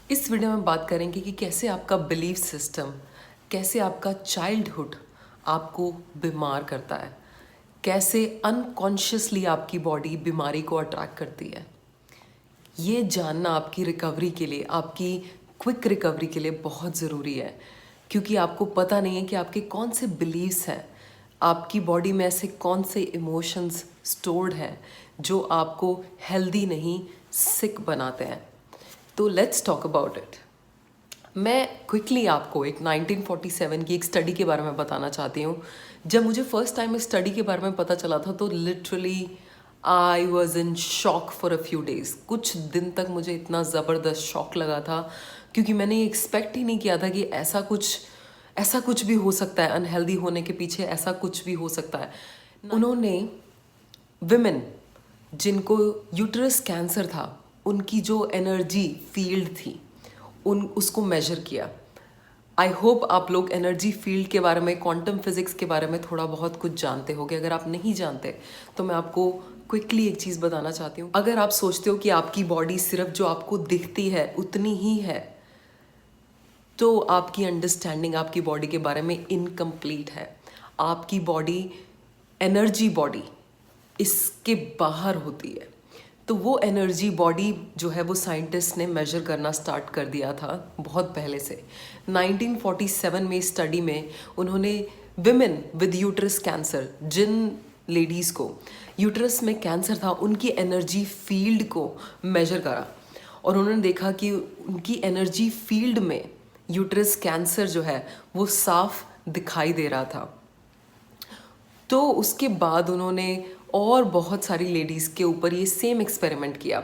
इस वीडियो में बात करेंगे कि कैसे आपका बिलीफ सिस्टम, कैसे आपका चाइल्डहुड आपको बीमार करता है, कैसे अनकॉन्शियसली आपकी बॉडी बीमारी को अट्रैक्ट करती है। ये जानना आपकी रिकवरी के लिए, आपकी क्विक रिकवरी के लिए बहुत ज़रूरी है, क्योंकि आपको पता नहीं है कि आपके कौन से बिलीव्स हैं, आपकी बॉडी में ऐसे कौन से इमोशंस स्टोर्ड हैं जो आपको हेल्दी नहीं, सिक बनाते हैं। तो लेट्स टॉक अबाउट इट। मैं क्विकली आपको एक 1947 की एक स्टडी के बारे में बताना चाहती हूँ। जब मुझे फर्स्ट टाइम इस स्टडी के बारे में पता चला था तो literally I was in shock for a few days. कुछ दिन तक मुझे इतना ज़बरदस्त शॉक लगा था, क्योंकि मैंने एक्सपेक्ट ही नहीं किया था कि ऐसा कुछ भी हो सकता है, अनहेल्दी होने के पीछे ऐसा कुछ भी हो सकता है। उन्होंने विमेन जिनको यूट्रस कैंसर था, उनकी जो एनर्जी फील्ड थी उसको मेजर किया। आई होप आप लोग एनर्जी फील्ड के बारे में, क्वांटम फिजिक्स के बारे में थोड़ा बहुत कुछ जानते होगे। अगर आप नहीं जानते तो मैं आपको क्विकली एक चीज़ बताना चाहती हूँ। अगर आप सोचते हो कि आपकी बॉडी सिर्फ जो आपको दिखती है उतनी ही है, तो आपकी अंडरस्टैंडिंग आपकी बॉडी के बारे में इनकम्प्लीट है। आपकी बॉडी, एनर्जी बॉडी, इसके बाहर होती है। तो वो एनर्जी बॉडी जो है वो साइंटिस्ट ने मेजर करना स्टार्ट कर दिया था बहुत पहले से। 1947 में स्टडी में उन्होंने विमेन विद यूट्रस कैंसर, जिन लेडीज़ को यूट्रस में कैंसर था, उनकी एनर्जी फील्ड को मेजर करा और उन्होंने देखा कि उनकी एनर्जी फील्ड में यूट्रस कैंसर जो है वो साफ दिखाई दे रहा था। तो उसके बाद उन्होंने और बहुत सारी लेडीज़ के ऊपर ये सेम एक्सपेरिमेंट किया।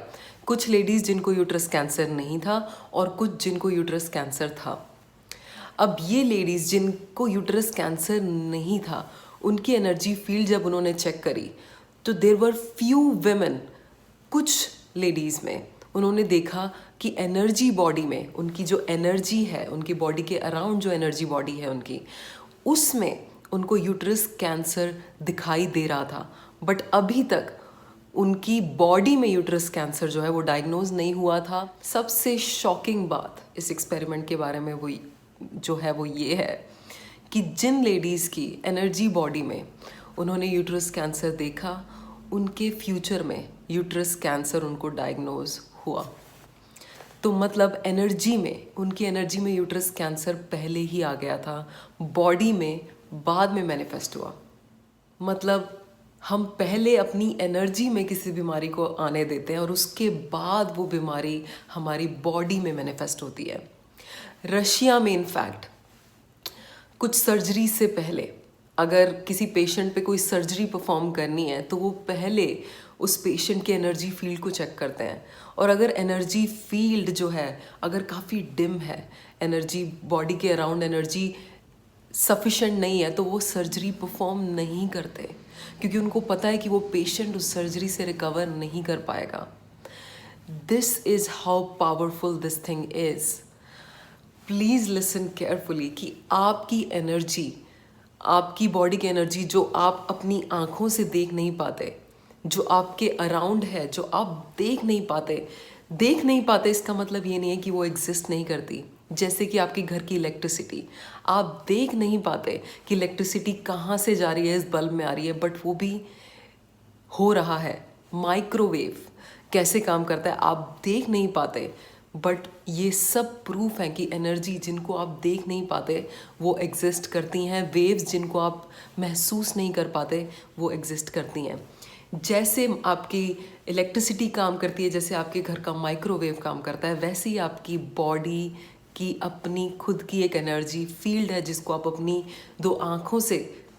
कुछ लेडीज़ जिनको यूट्रस कैंसर नहीं था और कुछ जिनको यूट्रस कैंसर था। अब ये लेडीज़ जिनको यूट्रस कैंसर नहीं था, उनकी एनर्जी फील्ड जब उन्होंने चेक करी तो देयर वर फ्यू विमेन, कुछ लेडीज़ में उन्होंने देखा कि एनर्जी बॉडी में उनकी जो एनर्जी है, उनकी बॉडी के अराउंड जो एनर्जी बॉडी है उनकी, उसमें उनको यूट्रस कैंसर दिखाई दे रहा था। बट अभी तक उनकी बॉडी में यूट्रस कैंसर जो है वो डायग्नोज नहीं हुआ था। सबसे शॉकिंग बात इस एक्सपेरिमेंट के बारे में वो जो है वो ये है कि जिन लेडीज़ की एनर्जी बॉडी में उन्होंने यूट्रस कैंसर देखा, उनके फ्यूचर में यूट्रस कैंसर उनको डायग्नोज हुआ। तो मतलब एनर्जी में, उनकी एनर्जी में यूट्रस कैंसर पहले ही आ गया था, बॉडी में बाद में मैनिफेस्ट हुआ। मतलब हम पहले अपनी एनर्जी में किसी बीमारी को आने देते हैं और उसके बाद वो बीमारी हमारी बॉडी में मैनिफेस्ट होती है। रशिया में इनफैक्ट कुछ सर्जरी से पहले अगर किसी पेशेंट पे कोई सर्जरी परफॉर्म करनी है तो वो पहले उस पेशेंट के एनर्जी फील्ड को चेक करते हैं, और अगर एनर्जी फील्ड जो है अगर काफ़ी डिम है, एनर्जी बॉडी के अराउंड एनर्जी सफिशेंट नहीं है, तो वो सर्जरी परफॉर्म नहीं करते, क्योंकि उनको पता है कि वो पेशेंट उस सर्जरी से रिकवर नहीं कर पाएगा। This is how powerful this thing is. Please listen carefully कि आपकी एनर्जी, आपकी बॉडी की एनर्जी जो आप अपनी आँखों से देख नहीं पाते, जो आपके अराउंड है, जो आप देख नहीं पाते इसका मतलब ये नहीं है कि वो एग्जिस्ट नहीं करती। जैसे कि आपके घर की इलेक्ट्रिसिटी, आप देख नहीं पाते कि इलेक्ट्रिसिटी कहाँ से जा रही है, इस बल्ब में आ रही है, बट वो भी हो रहा है। माइक्रोवेव कैसे काम करता है आप देख नहीं पाते, बट ये सब प्रूफ है कि एनर्जी जिनको आप देख नहीं पाते वो एग्जिस्ट करती हैं। वेव्स जिनको आप महसूस नहीं कर पाते वो एग्जिस्ट करती हैं। जैसे आपकी इलेक्ट्रिसिटी काम करती है, जैसे आपके घर का माइक्रोवेव काम करता है, वैसे ही आपकी बॉडी की अपनी खुद की एक एनर्जी फील्ड है जिसको आप अपनी दो आँखों से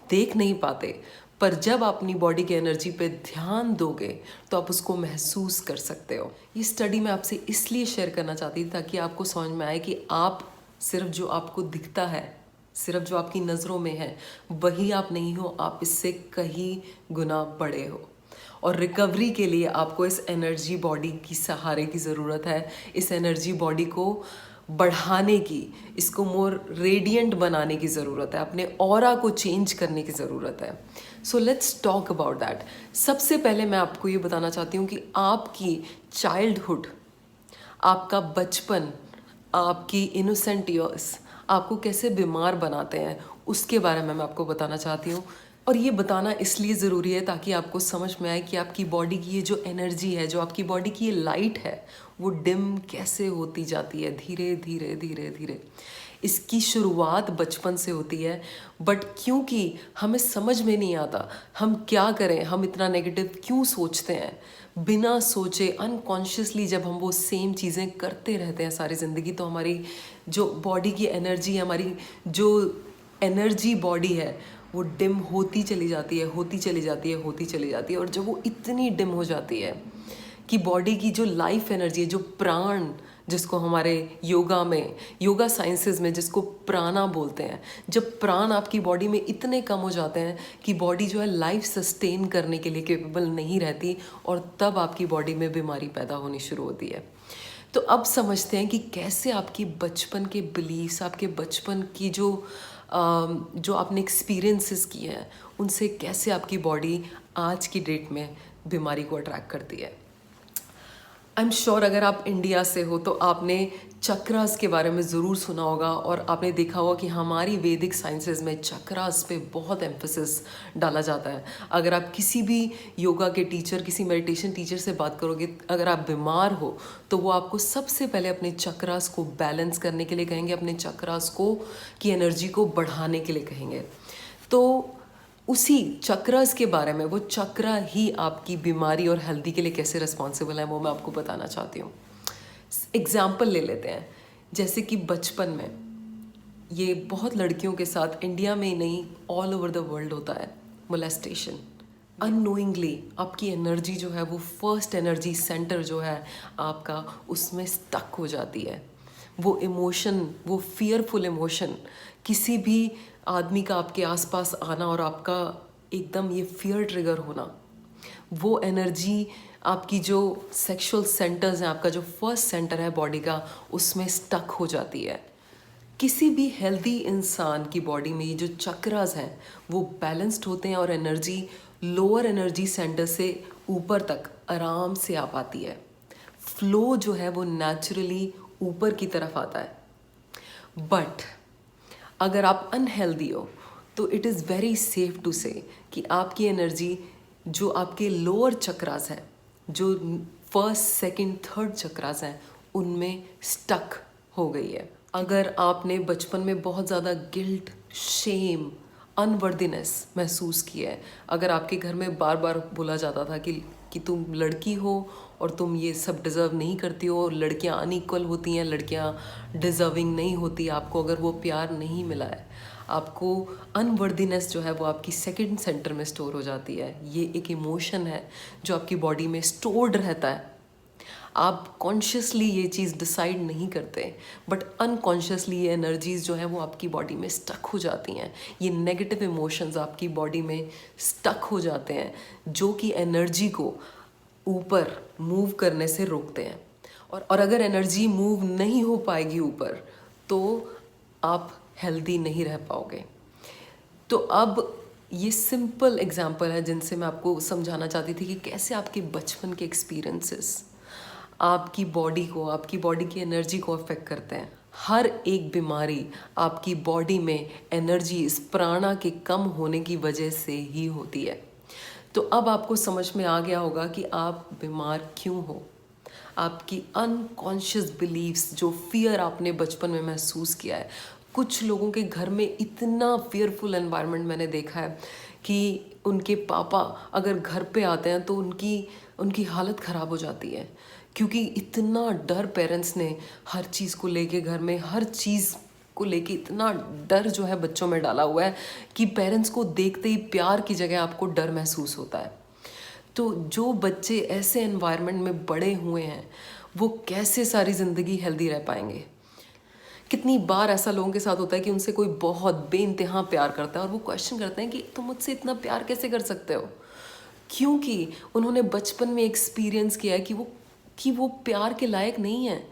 देख नहीं पाते, पर जब आप अपनी बॉडी की एनर्जी पे ध्यान दोगे तो आप उसको महसूस कर सकते हो। ये स्टडी मैं आपसे इसलिए शेयर करना चाहती थी ताकि आपको समझ में आए कि आप सिर्फ जो आपको दिखता है, सिर्फ जो आपकी नज़रों में है, वही आप नहीं हो, आप इससे कहीं गुना बड़े हो। और रिकवरी के लिए आपको इस एनर्जी बॉडी की सहारे की ज़रूरत है। इस एनर्जी बॉडी को बढ़ाने की, इसको मोर रेडिएंट बनाने की ज़रूरत है, अपने ऑरा को चेंज करने की ज़रूरत है। So let's talk about that. सबसे पहले मैं आपको ये बताना चाहती हूँ कि आपकी चाइल्डहुड, आपका बचपन, आपकी इनोसेंट ईयर्स आपको कैसे बीमार बनाते हैं, उसके बारे में मैं आपको बताना चाहती हूँ। और ये बताना इसलिए ज़रूरी है ताकि आपको समझ में आए कि आपकी बॉडी की ये जो एनर्जी है, जो आपकी बॉडी की ये लाइट है, वो डिम कैसे होती जाती है धीरे धीरे धीरे धीरे। इसकी शुरुआत बचपन से होती है, बट क्योंकि हमें समझ में नहीं आता हम क्या करें, हम इतना नेगेटिव क्यों सोचते हैं, बिना सोचे अनकॉन्शियसली जब हम वो सेम चीज़ें करते रहते हैं सारी ज़िंदगी, तो हमारी जो बॉडी की एनर्जी है, हमारी जो एनर्जी बॉडी है, वो डिम होती चली जाती है, होती चली जाती है, होती चली जाती है। और जब वो इतनी डिम हो जाती है कि बॉडी की जो लाइफ एनर्जी है, जो प्राण, जिसको हमारे योगा में, योगा साइंसेज में जिसको प्राणा बोलते हैं, जब प्राण आपकी बॉडी में इतने कम हो जाते हैं कि बॉडी जो है लाइफ सस्टेन करने के लिए कैपेबल नहीं रहती, और तब आपकी बॉडी में बीमारी पैदा होनी शुरू होती है। तो अब समझते हैं कि कैसे आपकी बचपन के बिलीव्स, आपके बचपन की जो आपने एक्सपीरियंसेस किए हैं, उनसे कैसे आपकी बॉडी आज की डेट में बीमारी को अट्रैक्ट करती है। आई एम श्योर अगर आप इंडिया से हो तो आपने चक्रास के बारे में ज़रूर सुना होगा, और आपने देखा होगा कि हमारी वैदिक साइंसेज में चक्रास पे बहुत एम्फेसिस डाला जाता है। अगर आप किसी भी योगा के टीचर, किसी मेडिटेशन टीचर से बात करोगे, अगर आप बीमार हो तो वो आपको सबसे पहले अपने चक्रास को बैलेंस करने के लिए कहेंगे, अपने चक्रास को की एनर्जी को बढ़ाने के लिए कहेंगे। तो उसी चक्रास के बारे में, वो चक्रा ही आपकी बीमारी और हेल्दी के लिए कैसे रिस्पॉन्सिबल है, वो मैं आपको बताना चाहती हूँ। एग्जाम्पल ले लेते हैं, जैसे कि बचपन में ये बहुत लड़कियों के साथ, इंडिया में ही नहीं ऑल ओवर द वर्ल्ड होता है, मोलेस्टेशन। अननोइंगली आपकी एनर्जी जो है, वो फर्स्ट एनर्जी सेंटर जो है आपका, उसमें स्टक हो जाती है। वो इमोशन, वो फियरफुल इमोशन, किसी भी आदमी का आपके आसपास आना और आपका एकदम ये फियर ट्रिगर होना, वो एनर्जी आपकी जो सेक्सुअल सेंटर्स हैं, आपका जो फर्स्ट सेंटर है बॉडी का, उसमें स्टक हो जाती है। किसी भी हेल्दी इंसान की बॉडी में ये जो चक्रास हैं वो बैलेंस्ड होते हैं, और एनर्जी लोअर एनर्जी सेंटर से ऊपर तक आराम से आ पाती है। फ्लो जो है वो नेचुरली ऊपर की तरफ आता है। बट अगर आप अनहेल्दी हो तो it is very safe to say कि आपकी एनर्जी जो आपके लोअर चक्रास हैं, जो फर्स्ट सेकंड थर्ड चक्रास हैं, उनमें स्टक हो गई है। अगर आपने बचपन में बहुत ज़्यादा गिल्ट, शेम, अनवर्दीनेस महसूस किया है, अगर आपके घर में बार बार बोला जाता था कि तुम लड़की हो और तुम ये सब डिज़र्व नहीं करती हो, लड़कियां अनइक्वल होती हैं, लड़कियां डिज़र्विंग नहीं होती, आपको अगर वो प्यार नहीं मिला है, आपको अनवर्दीनेस जो है वो आपकी सेकंड सेंटर में स्टोर हो जाती है। ये एक इमोशन है जो आपकी बॉडी में स्टोर्ड रहता है। आप कॉन्शियसली ये चीज़ डिसाइड नहीं करते, बट अनकॉन्शियसली ये एनर्जीज जो है वो आपकी बॉडी में स्टक हो जाती हैं। ये नेगेटिव इमोशंस आपकी बॉडी में स्टक हो जाते हैं, जो कि एनर्जी को ऊपर मूव करने से रोकते हैं। और अगर एनर्जी मूव नहीं हो पाएगी ऊपर, तो आप हेल्दी नहीं रह पाओगे। तो अब ये सिंपल एग्जाम्पल है जिनसे मैं आपको समझाना चाहती थी कि कैसे आपके बचपन के एक्सपीरियंसेस आपकी बॉडी को, आपकी बॉडी की एनर्जी को अफेक्ट करते हैं। हर एक बीमारी आपकी बॉडी में एनर्जी, इस प्राणा के कम होने की वजह से ही होती है। तो अब आपको समझ में आ गया होगा कि आप बीमार क्यों हो। आपकी अनकॉन्शियस बिलीव्स, जो फियर आपने बचपन में महसूस किया है। कुछ लोगों के घर में इतना फियरफुल एनवायरनमेंट मैंने देखा है कि उनके पापा अगर घर पे आते हैं तो उनकी हालत ख़राब हो जाती है, क्योंकि इतना डर पेरेंट्स ने हर चीज़ को लेके, घर में हर चीज़ को लेके इतना डर जो है बच्चों में डाला हुआ है कि पेरेंट्स को देखते ही प्यार की जगह आपको डर महसूस होता है। तो जो बच्चे ऐसे एनवायरनमेंट में बड़े हुए हैं, वो कैसे सारी ज़िंदगी हेल्दी रह पाएंगे। कितनी बार ऐसा लोगों के साथ होता है कि उनसे कोई बहुत बेइंतहा प्यार करता है और वो क्वेश्चन करते हैं कि तुम मुझसे इतना प्यार कैसे कर सकते हो, क्योंकि उन्होंने बचपन में एक्सपीरियंस किया है कि वो प्यार के लायक नहीं है।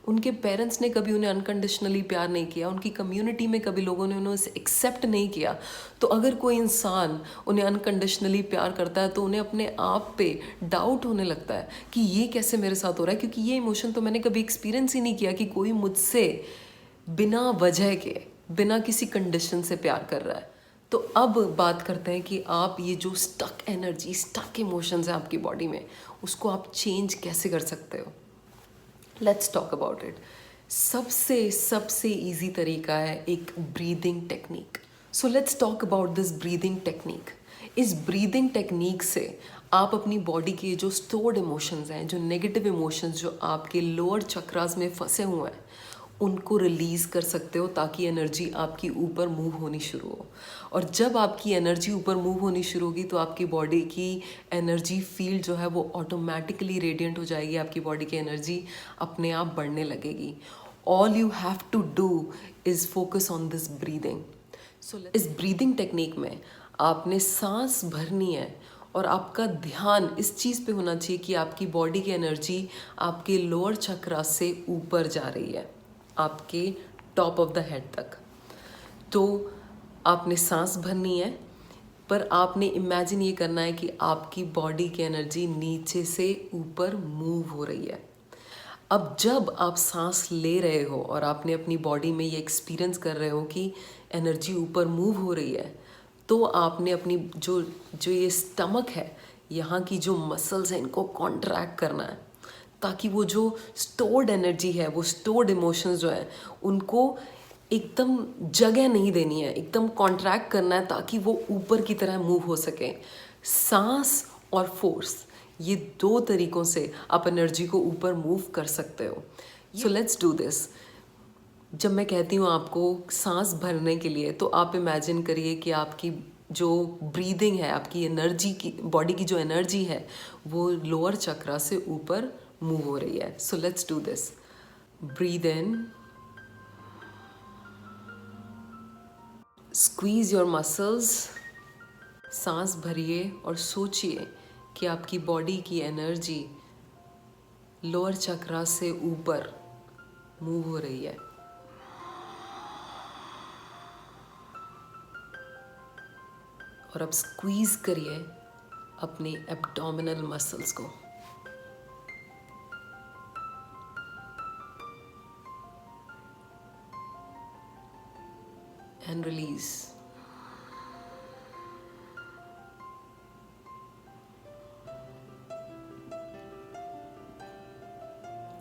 उनके पेरेंट्स ने कभी उन्हें अनकंडीशनली प्यार नहीं किया, उनकी कम्युनिटी में कभी लोगों ने उन्हें एक्सेप्ट नहीं किया, तो अगर कोई इंसान उन्हें अनकंडीशनली प्यार करता है तो उन्हें अपने आप पे डाउट होने लगता है कि ये कैसे मेरे साथ हो रहा है, क्योंकि ये इमोशन तो मैंने कभी एक्सपीरियंस ही नहीं किया कि कोई मुझसे बिना वजह के, बिना किसी कंडीशन से प्यार कर रहा है। तो अब बात करते हैं कि आप ये जो स्टक एनर्जी, स्टक इमोशंस है आपकी बॉडी में, उसको आप चेंज कैसे कर सकते हो। Let's talk about it. सबसे सबसे इजी तरीका है एक breathing technique. So let's talk about this breathing technique. इस ब्रीदिंग टेक्निक से आप अपनी बॉडी के जो स्टोर्ड इमोशंस हैं, जो नेगेटिव इमोशंस जो आपके लोअर चक्रास में फंसे हुए हैं, उनको रिलीज़ कर सकते हो ताकि एनर्जी आपकी ऊपर मूव होनी शुरू हो। और जब आपकी एनर्जी ऊपर मूव होनी शुरू होगी तो आपकी बॉडी की एनर्जी फील्ड जो है वो ऑटोमेटिकली रेडिएंट हो जाएगी, आपकी बॉडी की एनर्जी अपने आप बढ़ने लगेगी। All you have to do is focus on this breathing. So इस ब्रीदिंग टेक्निक में आपने सांस भरनी है और आपका ध्यान इस चीज़ पे होना चाहिए कि आपकी बॉडी की एनर्जी आपके लोअर चक्रा से ऊपर जा रही है, आपके टॉप ऑफ द हेड तक। तो आपने सांस भरनी है, पर आपने इमेजिन ये करना है कि आपकी बॉडी की एनर्जी नीचे से ऊपर मूव हो रही है। अब जब आप सांस ले रहे हो और आपने अपनी बॉडी में ये एक्सपीरियंस कर रहे हो कि एनर्जी ऊपर मूव हो रही है, तो आपने अपनी जो जो ये स्टमक है, यहाँ की जो मसल्स हैं, इनको कॉन्ट्रैक्ट करना है ताकि वो जो स्टोर्ड एनर्जी है, वो स्टोर्ड इमोशंस जो है, उनको एकदम जगह नहीं देनी है, एकदम कॉन्ट्रैक्ट करना है ताकि वो ऊपर की तरह मूव हो सके। सांस और फोर्स, ये दो तरीकों से आप एनर्जी को ऊपर मूव कर सकते हो। So let's do this. जब मैं कहती हूँ आपको सांस भरने के लिए, तो आप इमेजिन करिए कि आपकी जो ब्रीदिंग है, आपकी एनर्जी की, बॉडी की जो एनर्जी है, वो लोअर चक्रा से ऊपर मूव हो रही है। So let's do this. Breathe in, squeeze your muscles, सांस भरिए और सोचिए कि आपकी बॉडी की एनर्जी लोअर चक्रा से ऊपर मूव हो रही है। और अब स्क्वीज करिए अपने एब्डोमिनल मसल्स को। And release.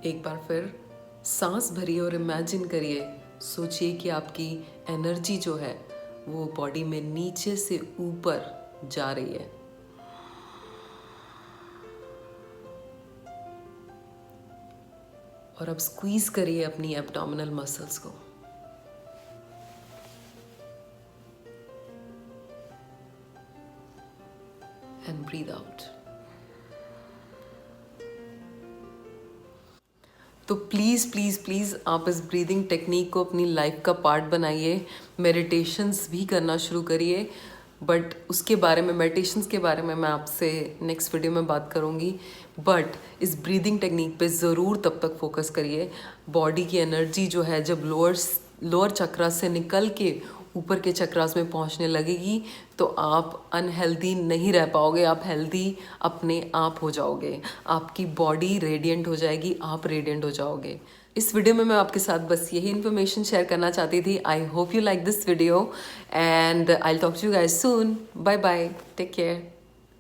एक बार फिर सांस भरिए और इमेजिन करिए, सोचिए कि आपकी एनर्जी जो है वो बॉडी में नीचे से ऊपर जा रही है। और अब स्क्वीज करिए अपनी एब्डोमिनल मसल्स को। And breathe out. तो प्लीज़ प्लीज़ प्लीज़ आप इस ब्रीदिंग टेक्निक को अपनी लाइफ का पार्ट बनाइए। मेडिटेशंस भी करना शुरू करिए, बट उसके बारे में, मेडिटेशंस के बारे में मैं आपसे नेक्स्ट वीडियो में बात करूँगी। बट इस ब्रीदिंग टेक्निक पे ज़रूर तब तक फोकस करिए। बॉडी की एनर्जी जो है जब लोअर चक्रा से निकल के ऊपर के चक्रास में पहुंचने लगेगी तो आप अनहेल्दी नहीं रह पाओगे, आप हेल्दी अपने आप हो जाओगे। आपकी बॉडी रेडिएंट हो जाएगी, आप रेडिएंट हो जाओगे। इस वीडियो में मैं आपके साथ बस यही इन्फॉर्मेशन शेयर करना चाहती थी। I hope you like this video and I will talk to you guys soon. Bye bye, take care.